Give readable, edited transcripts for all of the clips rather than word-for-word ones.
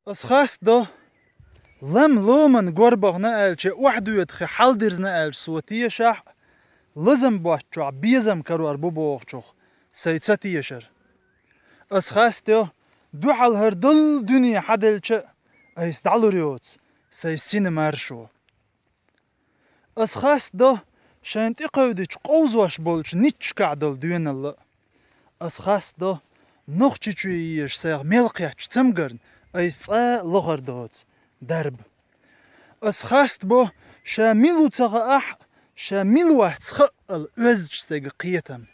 أشخاص ده لم لومن قربغ نقل شيء وحده يدخي حلدرز نقل صوتية شح لازم بوشع بيزم كرو أربو بوغشوخ سيتساتي يشر أشخاص ده دو حل هر دل دنيا حدل شيء أيستعلو ريوت سيسين مارشو أشخاص ده شانت إقودش قوزواش بولش نيتش كعدل دوين الله أشخاص ده نوخشي تشويش سيغ ميلقياتش تمقرن أيسا لغر دوت درب أشخاص بو شاميلو تغا أح شاميلو تخقل أزج ستيغ قيتم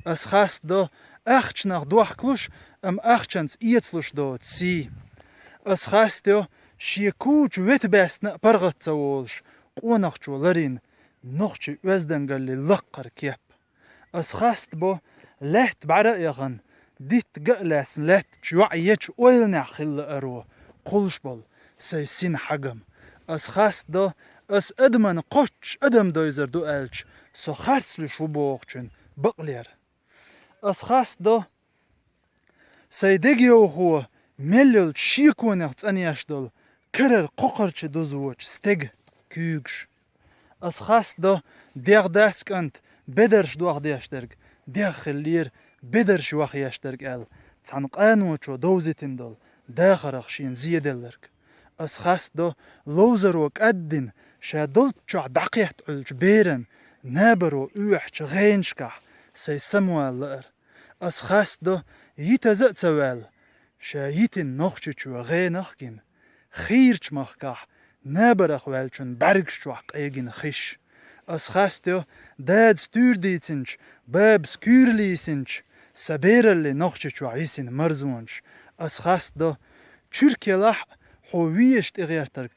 أشخاص دو أخشناغ دوخ كلوش أم أخشنس إيتلوش دوت سي أشخاص دو شيكوش ويتباسنا برغت سوولش قوناخشو لرين نوخشي أزدنغل للقر كيب أشخاص بو لحت بعرقيغن ديت قلس لحت شوعيتش أويلنا خل أرو قلش بول سيسين حقم أشخاص دو أس أدمن قوش أدم دويزر دو ألش سو خارسلو شو بوغشن بقلير أشخاص دو سيديجيو هو مليل شيكونيغ تانياش دول كرر قوقرش دوزوش ستيغ كيوغش أشخاص دو ديغ داسك أنت بدرش دوغ دياشترق ديغ خلير بدرش واخ ياشترق أل تعنقانوشو دوزيتين دول داخرخ شين زيدلرك أشخاص دو لوزروك أدين شا دولتشو دقيحت علج بيرن نابرو اوحش غينشكح سي سموال لأر أشخاص دو يتزأت سوال شا يتن نوخشو غينخكين خيرش مخكح نابرخ والشن برگشوح ايگين خش أشخاص دو داد ستور ديتنش باب سكور ليسنش سبيرل نوخشو عيسن مرزونش أشخاص دو تشركي لح حويشت إغيرترك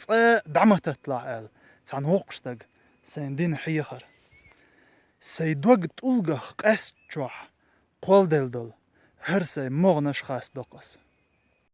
دعمت تطلع تان هوقشتك سيندين حيخر سيدوغ تIulgach къаьстачохь قول دل هر سي مغنش خاص دوقس